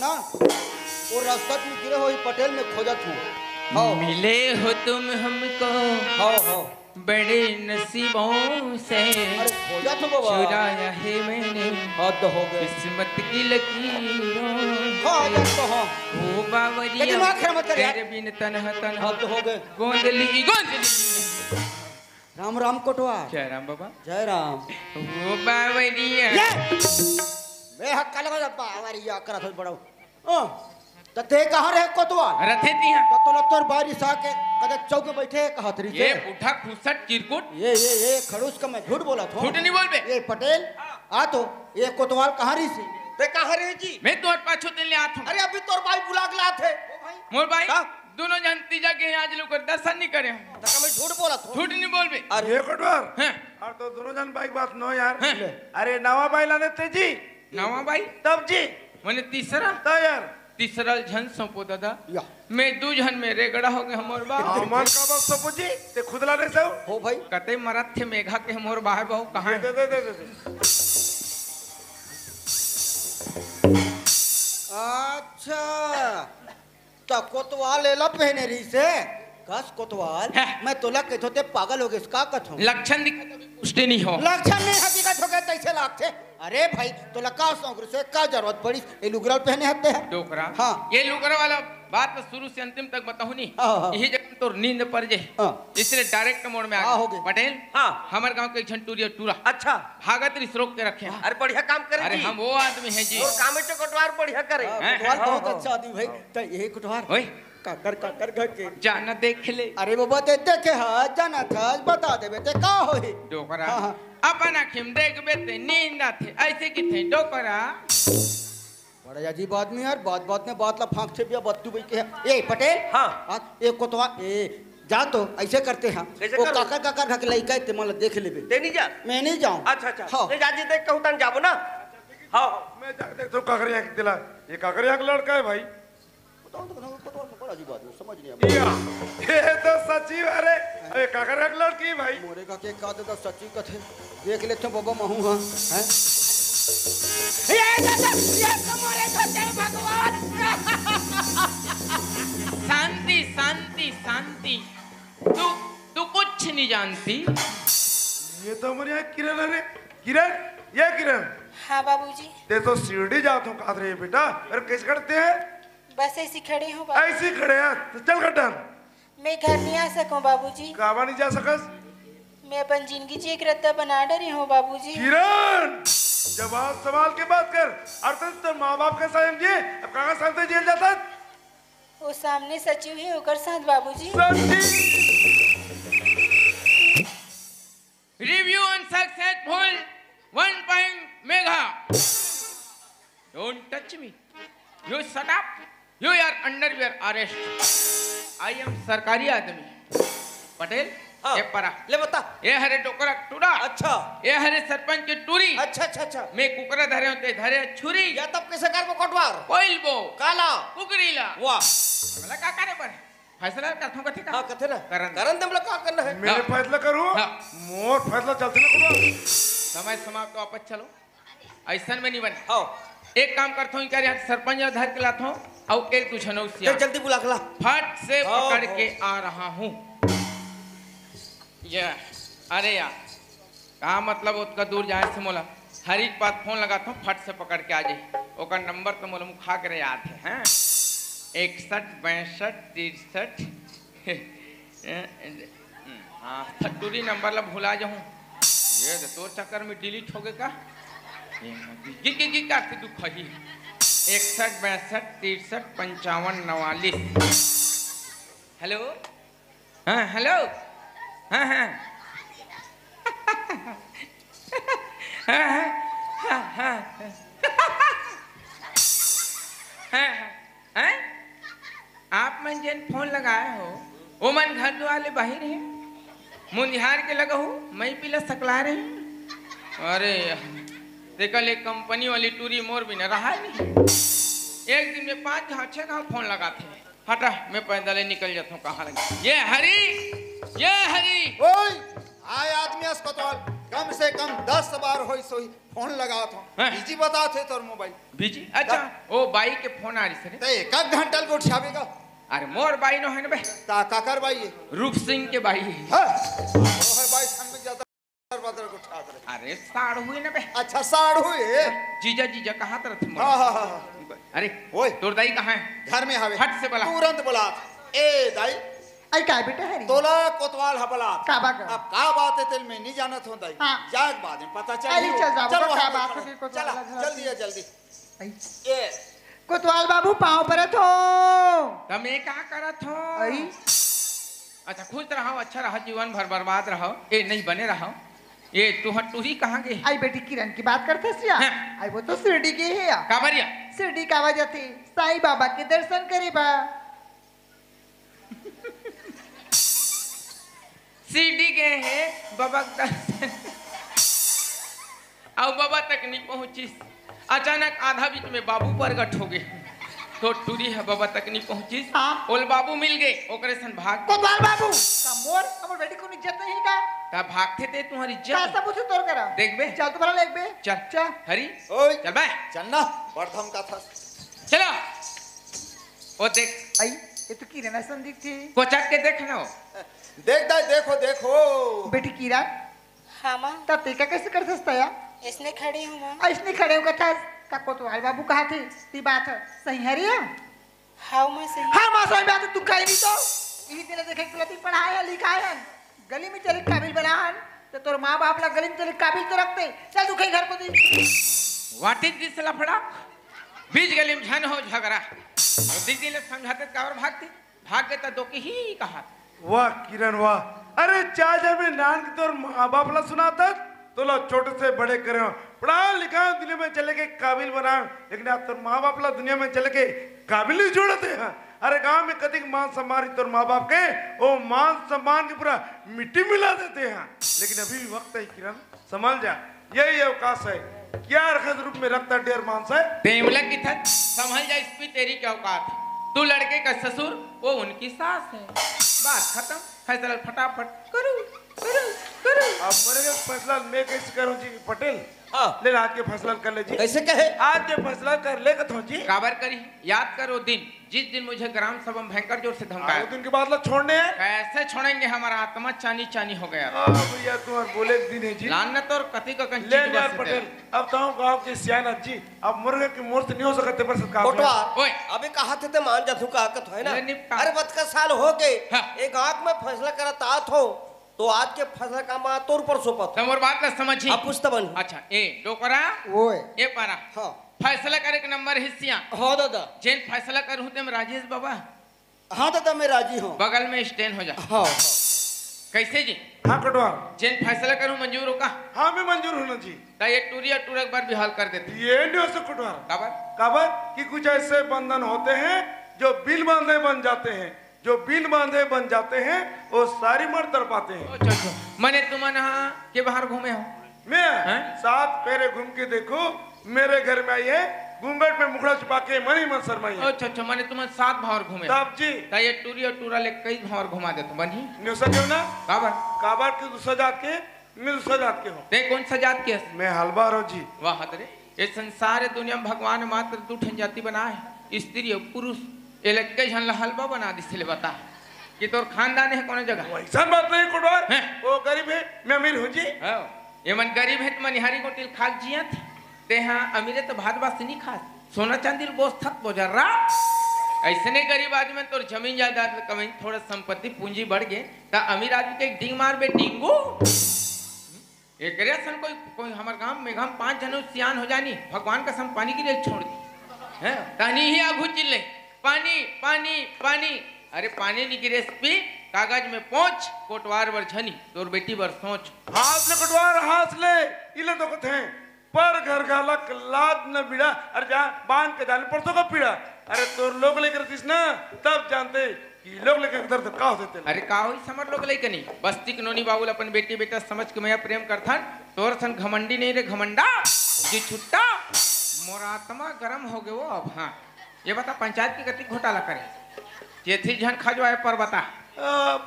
ना वो रास्ता में गिरे हो पटेल में खोजत हूँ। मिले हो तुम हमको हाँ बड़े नसीबों से, खोजत हो बाबा, चुराया है मैंने हद हो गए किस्मत की लकीरों से। ओ बावरिया लेकिन आखिर मत कर यार। तेरे बिन तन्हा तन्हा हद हो गए। गोंदली गोंदली। राम राम कोटवाल। जय राम बाबा। जय राम। ओ बावरिया मैं हक्का लगा बावरिया करा था बड़ा। तते कहाँ रहे कोतवाल? रथे तिया तो लत्तर बारिश आके कदे चौक पे बैठे कहतरी ये उठा खुसट चिरकुट ये खड़ूस का मैं झूठ बोला था। झूठ नहीं बोल बे। ये पटेल आ तो ये कोतवाल कहाँ रही से? ते कहाँ रहे जी? मैं तोर पाछो दिन ले आत हूं। अरे अभी तोर भाई बुला के लात है मोर भाई दोनों जन तीजा के आज लोग दर्शन नहीं करे। तका मैं झूठ बोला था। झूठ नहीं बोल बे। अरे ये कोटवार हैं और तो दोनों जन बाइक बात नो यार। हैं अरे नवा बाई लाने तेजी नावा भाई तब जी मैंने तीसरा तो यार तीसरा झन सौंपो दादा या मैं दू झन में रेगड़ा हो गए हमोर बा मन का बस सब जी ते खुद लाने से हो भाई कते मरत थे मेघा के हमोर बाहे बहु कहां है? दे अच्छा तो कोतवाल लेला पहने रही से कस कोतवाल मैं तोला कहतो ते पागल हो गए का कथो लक्षण दिखा पुष्टि नहीं हो। लक्षण में हकीकत हो गए तैसे लागते। अरे भाई तोला का सौंगर से का जरूरत पड़ी ये लुगरल पहने हते हैं डोकरा हाँ ये लुगरा वाला बात तो शुरू से अंतिम तक बताऊं नहीं। हाँ। यही जब तो नींद पड़ जाए इसलिए डायरेक्ट मोड में आ हो गए। गए। पटेल हाँ हमारे गांव के झन टूरिया टूरा अच्छा भागत रिस रोक के रखे हैं। अरे बढ़िया काम करे अरे जी। हम वो आदमी हैं जी और काम में तो कटवार बढ़िया करे। कोतवाल बहुत अच्छा आदमी भाई तो यही कोतवाल ओए काकर घर के जाना देख ले अरे बाबा ते देखे हा जाना था बता देबे ते का होई डोकरा हाँ। अपन आखिम देख बेते नींद आथे ऐसे की थे डोकरा बड़ा अजीब आदमी यार बात में बात ला फांकते बिया बत्तू भाई के ए पटेल हाँ एक कोतवा ए जा तो ऐसे करते हैं कैसे वो करो? काकर ढक लइका ते मतलब देख लेबे ते नहीं जा। मैं नहीं जाऊं अच्छा अच्छा हाँ। नहीं जाजी देख कहूं तन जाबो ना। हाँ मैं जा देख तो काकरिया के दिला ये काकरिया का लड़का है भाई। कोतवाल बड़ा अजीब आदमी समझ नहीं या ये तो सच्ची अरे अरे काकरिया का लड़की भाई। मोरे का के का दे सच्ची कथे देख लेते बाबा महू हां हैं ये मोरे को भगवान शांति शांति शांति तू तू कुछ नहीं जानती। ये तो मेरे यहाँ किरण है किरण ये किरण हाँ बाबूजी ते तो सीढ़ी जात हो काद रहे बेटा अरे कैसे करते हैं बस ऐसी खड़ी हूँ बाबू। ऐसे खड़े हैं तो चल गटन मैं घर नहीं आ सकूँ बाबूजी। काबा नहीं जा सकस मैं अपन जिंदगी जी एक रत्ता बना डरी हूँ बाबूजी। किरण जवाब सवाल के बात कर अर्थात तो माँ बाप का सायम जी अब कहाँ साथ जेल जाता वो सामने सचिव है होकर साथ बाबूजी। Review unsuccessful 1 point Megha don't touch me you shut up you are under your arrest I am सरकारी आदमी पटेल ये परा ले बता। ये हरे टोकरा टूरा अच्छा ये हरे सरपंच की टूरी अच्छा अच्छा अच्छा मैं कुकरा धरे होते धरे छुरी या तब कैसे कर वो कटवार कोइल बो काला कुकरीला वाह मला का करे पर फैसला करथो कथि का हाँ कथे ना करन करन दम का करना है। मेरे फैसला करूँ हाँ। मोर फैसला चलते ना करो समय समाप्त तो वापस चलो ऐसा में नहीं बने। हाँ एक काम करता हूँ क्या सरपंच धर के लाता हूँ और एक तुझे चल जल्दी बुला के ला। फट से हाँ, पकड़ हाँ। के आ रहा हूँ। ये अरे यार कहा मतलब उसका दूर जाए से मोला हर एक बात फोन लगाता हूँ फट से पकड़ के आ जाए ओका नंबर तो मोला मुखा करे याद है हैं 61 62 63 हाँ थटूरी नंबर ला भुला जाऊँ ये तो तोर चक्कर में डिलीट हो गए का गी काट तू खही 61 62 63 55 44 हेलो हाँ हेलो हाँ हाँ आप मन जन फोन लगाए हो वो मन घर वाले बाहर है मुंदिहार के लगा हो मैं पिला सकला रहे अरे देखल एक कंपनी वाली टूरी मोर भी न रहा नहीं एक दिन में 5 6 का फोन लगाते हटा मैं पैदल निकल जाता हूँ कहाँ लगे ये हरी ओए आय आदमी अस्पताल कम से कम 10 बार होई सोई फोन लगा था हैं? बिजी बता थे तोर मोबाइल बिजी अच्छा ओ बाई के फोन आ रही सर ते एक घंटा को उठावेगा अरे मोर बाई नो है ना बे ता काकर भाई ये रूप सिंह के बाई हां ओ है भाई संग में ज्यादा बदर को उठा दे अरे साड़ हुई ना बे अच्छा साड़ हुए जीजा जीजा कहाँ तरफ थे हां हां हां अरे ओए तोर दाई कहाँ है घर में हवे फट से बुला तुरंत बुला ए दाई आई काय बेटा हरी तोला कोतवाल हबला का बात अब का बात है तेल में नहीं जानत होता हाँ। जाग बाद में पता चल अरे चल जाओ, चलो क्या वहाँ बात पे है, खड़ो। कोतवाल चला लगा जल्दी है जल्दी आई ये कोतवाल बाबू पाँव पर हो તમે क्या करत हो आई अच्छा खुश रहो अच्छा रहो जीवन भर बर्बाद रहो ए नहीं बने रहो ये तू ही कहाँ गए आई बेटी किरण की बात करते सिया हाँ। आई वो तो शिरडी के है या काबरिया शिरडी का वजह थी साईं बाबा के दर्शन करे बा सीडी गए हैं बाबा के दर्शन और बाबा तक नहीं पहुंची अचानक आधा बीच में बाबू प्रगट हो गए तो टूरी है बाबा तक नहीं पहुंची हाँ। ओल बाबू मिल गए ओकरे सन भाग कोतवाल बाबू का मोर हमर बेटी को इज्जत नहीं का ता भागते थे तुम्हारी का इज्जत सब उसे तोड़ करा देख बे चल तुम्हारा लेग बे चल चल हरी ओए चल बे चलना बड़धम का था चलो वो देख आई ये तो किरण संदिग्ध थी कोचक के देखना हो देख दाई देखो देखो बेटी किरण हाँ माँ तब टीका कैसे कर सकता है इसने खड़ी हूँ माँ ऐसने खड़े हो कथा का कोतवाल बाबू कहा थे ती बात है सही है रिया हाँ माँ सही हाँ माँ सही बात है तू कहीं नहीं तो यही तेरे देखे कि पढ़ाया लिखाया गली में चले काबिल बनाहन तो तोर माँ बाप ला गली में चले काबिल तो रखते चल तू कहीं घर को दी व्हाट इज दिस लफड़ा बीच गली में झन हो झगड़ा दीदी ने समझाते का और भाग गए तो दो की ही कहा वाह किरण वाह अरे चाचा में नान की तोर माँ बाप ला सुनाता तो लो छोटे से बड़े करे हो पढ़ा लिखा दुनिया में चले के काबिल बनाओ लेकिन आप तोर माँ बाप ला दुनिया में चले के काबिल ही जोड़ते हैं अरे गांव में कतिक मान सम्मान तोर माँ बाप के वो मान सम्मान के पूरा मिट्टी मिला देते हैं लेकिन अभी भी वक्त है किरण संभल जा यही अवकाश है क्या रखत रूप में रखता डेर मानस है तेमला की थत संभल जा इस पे तेरी क्या औकात है तू लड़के का ससुर वो उनकी सास है बात खत्म फैसला फटाफट करो करो करो अब मेरे फैसला मैं कैसे करूँ जी पटेल हाँ ले आज के फैसला कर ले जी कैसे कहे आज के फैसला कर ले कथो जी काबर करी याद करो दिन जिस दिन मुझे ग्राम सभा में भयंकर जोर से वो धमकाया दिन के बाद ला छोड़ने हैं कैसे छोड़ेंगे हमारा आत्मा चानी चानी हो गया भैया तुम्हारे बोले दिन है जी लानत और कति का ले कंची यार पटेल अब तो गांव के सियानत जी अब मुर्गे की मूर्ति नहीं हो सकते पर सरकार कोटवाल ओए अबे कहा थे मान जा तू कहा है ना ले निपटा। अरे बद का साल हो गए हाँ। एक आंख में फैसला करता आत हो तो आज के फैसला का मा तोर पर सोपत तुम और बात ना समझी अब पूछता बन अच्छा ए डोकरा ओए ए पारा हाँ फैसला करे के नंबर हिस्सियां हाँ दादा जेन फैसला करूं तुम राजेश बाबा हाँ दादा मैं राजी हूँ बगल में स्टैंड हो जा हाँ कैसे जी हाँ कटवा जेन फैसला करूं मंजूर होगा हाँ मैं मंजूर होना जी ता ये टूरी और टूर एक बार भी हल कर देते ये नहीं हो सकता कटवा काबर काबर कि कुछ ऐसे बंधन होते हैं जो बिल बांधे बन जाते हैं जो बिल बांधे बन जाते हैं वो सारी मर्द तर पाते हैं ओ चल मने तुम नहा के बाहर घूमे हो मैं हैं? 7 फेरे घूम के देखो मेरे घर में आई है घूंघट में मुखड़ा छुपा के मनी मन शर्माई ओ अच्छा मने तुम 7 भावर घूमे तब जी ता ये टूरी और टूरा ले कई भावर घुमा दे तुम बनी न्यू सके ना काबर काबर के दूसरा जात के मैं दूसरा जात के हूँ ते कौन सा जात के हस? मैं हलबार हूँ जी वाह हदरे ये संसार दुनिया में भगवान मात्र दू ठन जाति बनाए स्त्री और पुरुष ये लग के झन हलवा बना दिसले बता कि तोर खानदान है कौन जगह वैसा बात नहीं कुटवार हैं? वो गरीब है मैं अमीर हूँ जी हाँ, ये मन गरीब है तो मनिहारी को तिल खाक जियत ते हाँ अमीर तो भात बात नहीं खा सोना चांदी बोझ थक बोझर्रा ऐसे नहीं गरीब आदमी तोर जमीन जायदाद कमाई थोड़ा संपत्ति पूंजी बढ़ गए ता अमीर आदमी के एक डिंग मार बे डिंगो ये करे सन कोई हमारे गांव में 5 जनों सियान हो जानी भगवान का सम पानी की रेल छोड़ दी है तानी ही आगू चिल्ले पानी पानी पानी अरे पानी नहीं गिरे पी कागज में पहुंच कोटवार वर झनी तोर बेटी वर सोच हाथ ले कटवार हाथ ले इले तो कथे हैं पर घर गाला लाद न बिड़ा अरे जा बांध के जाने परसों का पीड़ा अरे तोर लोग लेकर दिस ना तब जानते कि लोग लेकर दर्द का होते थे अरे का होई समर लोग लई कनी बस्ती के नोनी बाबूल अपन बेटी बेटा समझ के मैं प्रेम करथन तोर सन घमंडी नहीं रे घमंडा जी छुट्टा मोर आत्मा गरम हो गए वो अब हाँ ये बता पंचायत की गति घोटाला करे ये थी झन खजवाए पर बता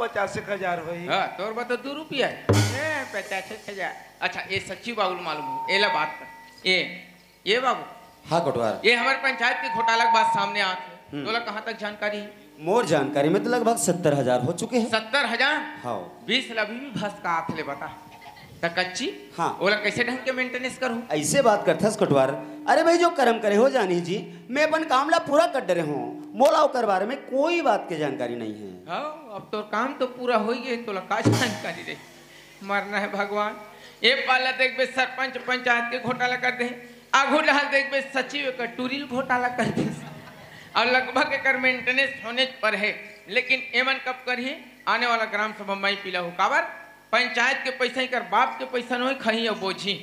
50,000 भाई हाँ तोर बता 2 रुपया है 50,000। अच्छा ये सच्ची बाबू मालूम हो एला बात कर ये बाबू हाँ कोटवाल, ये हमारे पंचायत के घोटाला की बात सामने आती तोला कहाँ तक जानकारी है? मोर जानकारी में तो लगभग 70,000 हो चुके हैं। 70,000? हाँ 20 अभी भी भस का आथ ले बता त कच्ची। हाँ ओला कैसे ढंग के मेंटेनेंस करूं? ऐसे बात करथस कोटवार। अरे भाई जो कर्म करे हो जानी जी, मैं अपन कामला पूरा कर डरे हूँ, मोलाव कर बारे में कोई बात की जानकारी नहीं है। हाँ अब तो काम तो पूरा हो गया तोला का जानकारी रे मरना है भगवान। ये पाला देख बे सरपंच पंचायत के घोटाला कर दे, आघू डाल देख बे सचिव का टूरिल घोटाला कर दे और लगभग एक मेंटेनेंस होने पर है। लेकिन एमन कब करिए आने वाला ग्राम सभा में पीला हो काबर पंचायत के पैसा ही कर बाप के पैसा नहीं खही और बोझी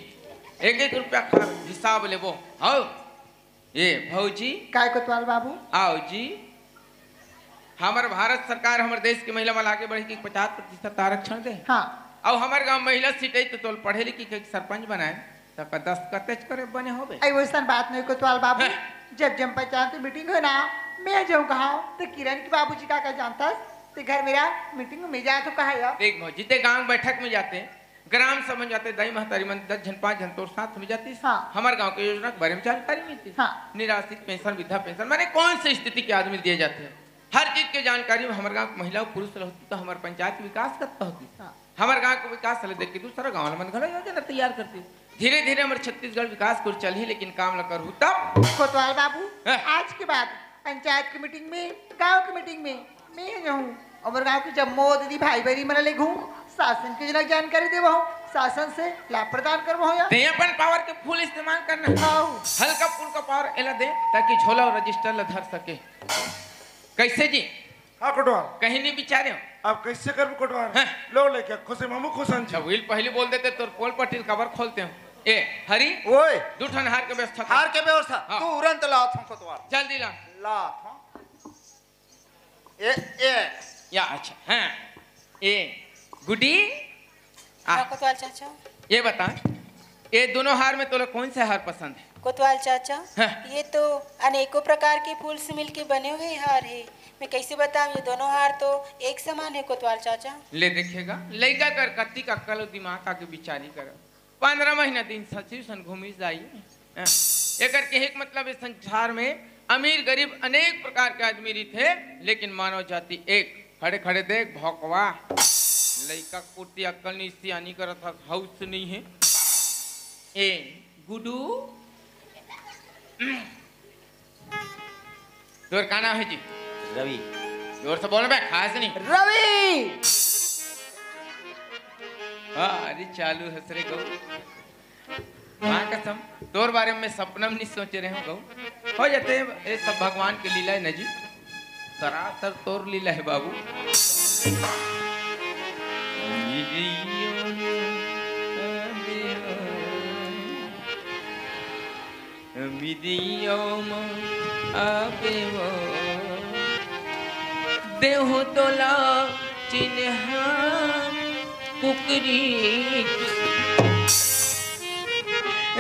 1-1 रुपया खा हिसाब ले वो। आओ ये भौजी काय कोतवाल बाबू आओ जी। हमारे भारत सरकार हमारे देश की महिला वाला आगे बढ़े कि 50% आरक्षण दे। हाँ और हमारे गांव महिला सीटें तो तोल पढ़े लिखी के सरपंच बनाए तो 10 कतेज करे बने होबे। आई वैसा बात नहीं कोतवाल बाबू। जब जम पंचायत की मीटिंग हो ना मैं जाऊँ कहा तो किरण की बाबूजी का जानता तो घर मेरा मीटिंग में जा तो कहा यार देख भौजी ते गांव बैठक में जाते ग्राम सभा में जाते दाई महतारी मन 10 जन 5 जन तोर साथ में जाती। हाँ। हमारे गांव की योजना के बारे में जानकारी मिलती। हाँ। निराश्रित पेंशन वृद्धा पेंशन माने कौन सी स्थिति के आदमी दिए जाते हैं हर चीज की जानकारी में हमारे गाँव की महिला पुरुष रहती तो हमारे पंचायत विकास करता होती। हाँ। हमारे गाँव को विकास चले देख के दूसरा गाँव मन घर योजना तैयार करती। धीरे धीरे हमारे छत्तीसगढ़ विकास को चल ही लेकिन काम न करूँ तब कोतवाल बाबू हाँ। आज के बाद पंचायत की मीटिंग में गांव की मीटिंग में मैं जाऊँ और गांव की जब मो दीदी भाई बहरी मन ले घूम शासन की जनक जानकारी देव शासन से लाभ प्रदान करवो या ते अपन पावर के फुल इस्तेमाल करना हल्का फुल्का पावर एला दे ताकि झोला और रजिस्टर ला धर सके। कैसे जी? हाँ कोटवाल कहीं नहीं बिचारे हो आप कैसे कर कोटवाल? हाँ। लो लेके खुशी मामू खुशन जी। व्हील पहले बोल देते तो पोल पट्टी कवर खोलते हो। ए हरी ओए दूठन हार के व्यवस्था कर। हार के व्यवस्था हाँ। तुरंत लात हूं कोतवाल जल्दी ला लात हूं। ए या अच्छा हाँ ए गुडी हाँ कोतवाल चाचा। ये बता ये दोनों हार में तो कौन सा हार पसंद है? कोतवाल चाचा हाँ। ये तो अनेकों प्रकार के फूल से मिलके बने हुए हार है। मैं कैसे बताऊं ये दोनों हार तो एक समान है कोतवाल चाचा। ले देखेगा लैका कर कत्ती का कल दिमाग का के विचारी कर 15 महीना दिन सचिव सन घूमी जाइए एकर के एक मतलब इस संसार में अमीर गरीब अनेक प्रकार के आदमी थे लेकिन मानव जाति एक। खड़े खड़े देख भौकवा लड़का कुर्ती अक्कल नहीं सियानी करत हाउस नहीं है। ए गुडू तोर का नाम है जी? रवि। जोर से बोल बे खास नहीं रवि हाँ अरे चालू हसरे गौ हाँ कसम तोर बारे में सपना में नहीं सोच रहे हो गौ हो जाते ये सब भगवान की लीला है न जी सरासर तोर लीला है बाबू। देहो तोला चिन्ह कुकरी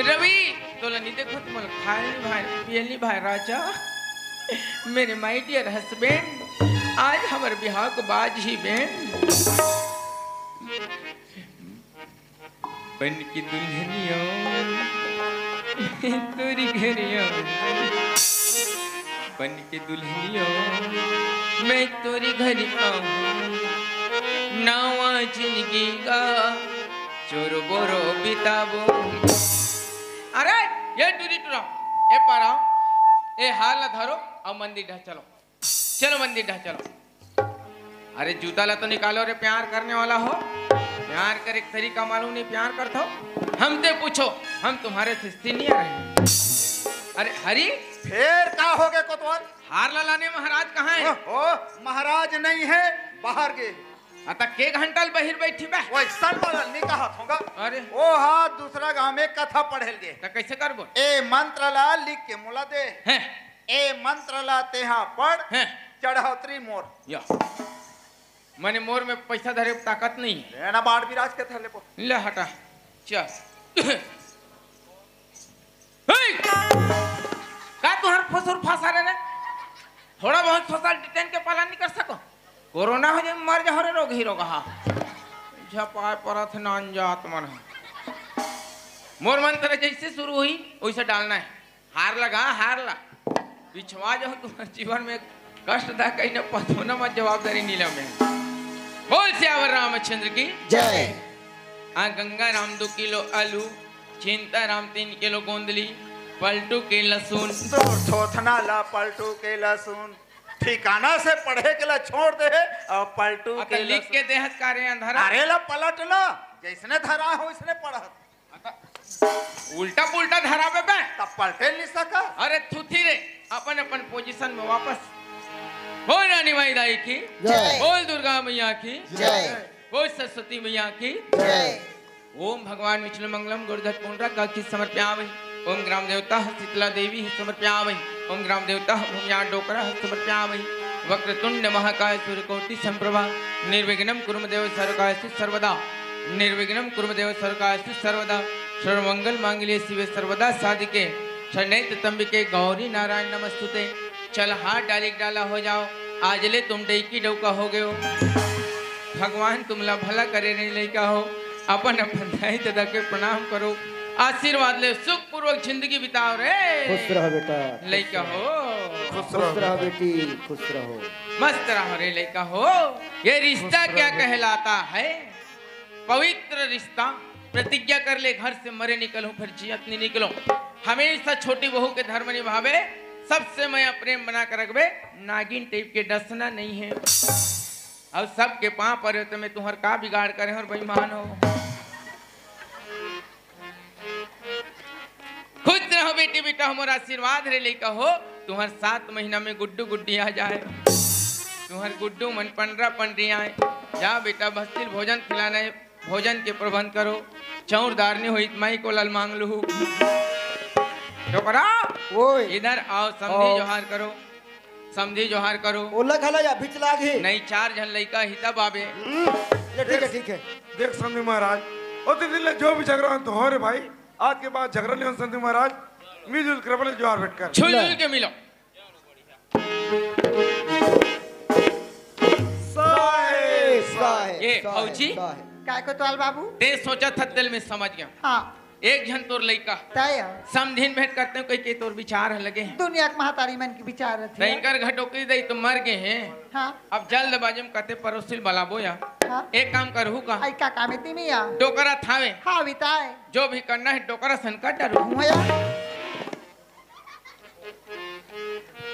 रवि तोला नहीं देखो तुम खाली भाई पियली भाई राजा मेरे माय डियर हस्बैंड आज हमारे बिहार को बाज ही बैंड बन की दुल्हनिया तोरी घरिया बन के दुल्हनिया मैं तोरी घर आऊं नवा जिंदगी का चोरो बोरो बिताबो। अरे ये टूरी टूरा ए पारा ए हाल ना धरो और मंदिर ढा चलो चलो मंदिर ढा चलो। अरे जूता ला तो निकालो रे प्यार करने वाला हो प्यार कर एक तरीका मालूम नहीं प्यार करते हो हमसे पूछो हम तुम्हारे से सीनियर हैं। अरे हरी फिर का हो गए कोतवाल? हार ला लाने महाराज कहाँ है? ओ महाराज नहीं है बाहर गए। अतः के घंटल बहिर बैठी बे वैसा वाला नहीं कहा होगा। अरे ओ हाँ दूसरा गांव में कथा पढ़ेल गे तो कैसे करबो? ए मंत्र ला लिख के मुला दे हैं ए मंत्र ला तेहा पढ़ हैं चढ़ौतरी मोर या मैंने मोर में पैसा धरे ताकत नहीं है लेना बाढ़ विराज के थले पो ले हटा चल का तुहर फसुर फंसा रे थोड़ा बहुत फसल डिटेन के पालन नहीं कर सको कोरोना हो जाए मर जा रे रोग ही रोग हा झपाए परत नान जात मन। मोर मंत्र जैसे शुरू हुई वैसे डालना है। हार लगा, हार ला पिछवा जो तुम्हारे जीवन में कष्ट था कहीं न पतो न मत जवाबदारी नीलम में। बोल श्यावर रामचंद्र की जय। गंगा राम 2 किलो आलू, चिंता राम 3 किलो गोंदली, पलटू के लहसुन। थोथना ला पलटू के लहसुन, ठिकाना से पढ़े के ला छोड़ दे और पलटू के लिख के देहत कार्य अंधारा। अरे ला पलट ना, जैसने धरा हो वैसने पढ़त। उल्टा पुल्टा धरा पे तब पलटे नहीं सका। अरे थुथी रे, अपन अपन पोजीशन में वापस। बोल रानी माई दाई की जय। बोल दुर्गा मैया की जय। बोल सरस्वती मैया की जय। ओम भगवान विष्णु मंगलम गुरुधर पुंड्रा काकी समर्पयामि। ओम ग्राम देवता शीतला देवी समर्पयामि। ओम ग्राम देवता भूमिया डोकरा समर्पयामि। वक्रतुंड महाकाय सूर्यकोटि संप्रभा निर्विघ्नं कुरुमदेव सर्वकार्येषु सर्वदा। निर्विघ्नं कुरुमदेव सर्वकार्येषु सर्वदा। सर्वमंगल मांगल्ये शिवे सर्वदा साधिके शरण्ये त्र्यंबके गौरी नारायण नमस्तुते। चल हाथ डाला हो जाओ, आज ले तुम डैकी डौका हो गए हो। भगवान तुमला भला करे नहीं लड़का हो। अपन अपन दाई दादा के प्रणाम करो, आशीर्वाद ले, सुख पूर्वक जिंदगी बिताओ रे। खुश रहो बेटा, लड़का हो, खुश रहो बेटी, खुश रहो, मस्त रहो रे लड़का हो। ये रिश्ता क्या कहलाता है? पवित्र रिश्ता। प्रतिज्ञा कर ले घर से मरे निकलूं फिर जियत नहीं निकलो। हमेशा छोटी बहू के धर्म निभावे, सबसे मैं प्रेम बना कर रखबे, नागिन टाइप के डसना नहीं है। और सबके पांव पर तो मैं तुम्हार का बिगाड़ करे और बेईमान हो। खुश रहो बेटी बेटा, हमारा आशीर्वाद रे लेका हो। तुम्हार 7 महीना में गुड्डू गुड्डी आ जाए, तुम्हार गुड्डू मन पंडरा पंडरी आए। जा बेटा बस्तिल भोजन खिलाना है, भोजन के प्रबंध करो। चौरदार नहीं हुई माई को लल मांग लू। ओए इधर आओ, समझी जोहार करो, समझी जोहार करो। ओला खला या बिच लागे नहीं 4 जन लइका हिता बाबे। ठीक है ठीक है। देख संधि महाराज, ओ दिन जो भी झगड़ा हो तो हो रे भाई, आज के बाद झगड़ा नहीं हो संधि महाराज। मिलजुल कर बोले जोहार बैठ कर छुल छुल के मिलो। ये फौजी काय को तोल बाबू ते सोचा था दिल में समझ गया। हाँ एक जन तोर लइका तय समझिन भेंट करते हो कई के तोर विचार लगे हैं। दुनिया के महतारी मन की विचार रहती है। कर घटोकरी दई तो मर गए हैं। हाँ अब जल्दबाजी में कहते परोसिल बलाबो या हाँ एक काम करू का आई का काम इतनी में या टोकरा थावे हाँ बिताए जो भी करना है टोकरा संकट डालो। हुआ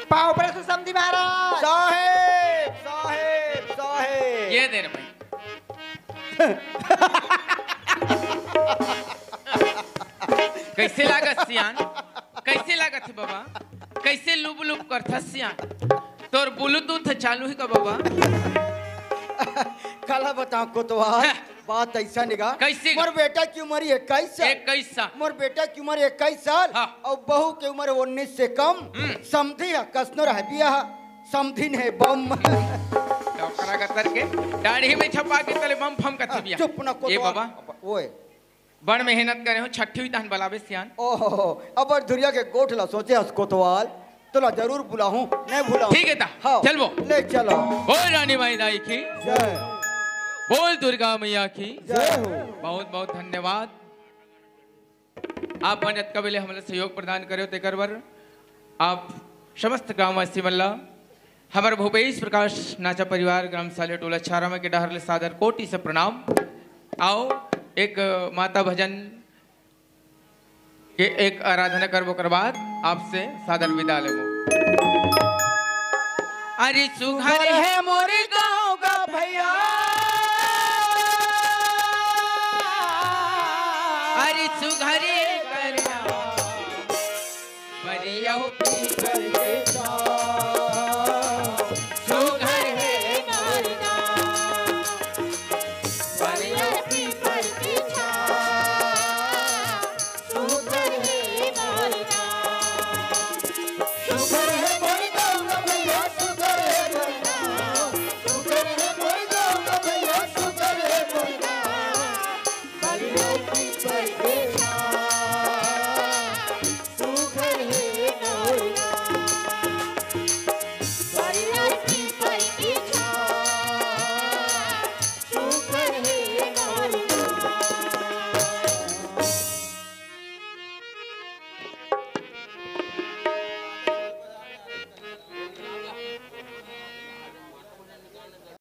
पाव पर से समझी महाराज। साहेब साहेब साहेब ये दे रे भाई। कैसे लागत सियान, कैसे लागत है बाबा, कैसे लुब लुब करता सियान। तोर ब्लूटूथ चालू है का बाबा? कला बताओ कोतवाल, बात ऐसा निगा कैसे? मोर बेटा की उम्र 21 साल। 21 साल। मोर बेटा की उम्र 21 साल हाँ। और बहू की उम्र 19 से कम। समझी है कसनो रह बिया समझिन है बम। टोकरा का तर के दाढ़ी में छपा के तले बम फम का थिबिया। चुप ना ये कोतवाल। बाबा ओए बड़ मेहनत करे हो, छठी हुई तहन बलावे सियान। ओहो अब दुनिया के गोठला सोचे हस कोतवाल, तोला जरूर बुलाऊं, नहीं बुलाऊं। ठीक है ता हाँ, चल वो ले चलो। बोल रानी माई दाई की जय बोल दुर्गा मैया की जय हो। बहुत बहुत धन्यवाद। आप मदद कबले हमले सहयोग प्रदान करे तेकर बर आप समस्त ग्रामवासी मल्ला हमारे भूपेश प्रकाश नाचा परिवार ग्राम साले टोला छारा में के डहरले सादर कोटि से प्रणाम। आओ एक माता भजन के एक आराधना करबो कर बाद आपसे सादर विदा लेबो। अरे सुघर है मोरे गाँव का भैया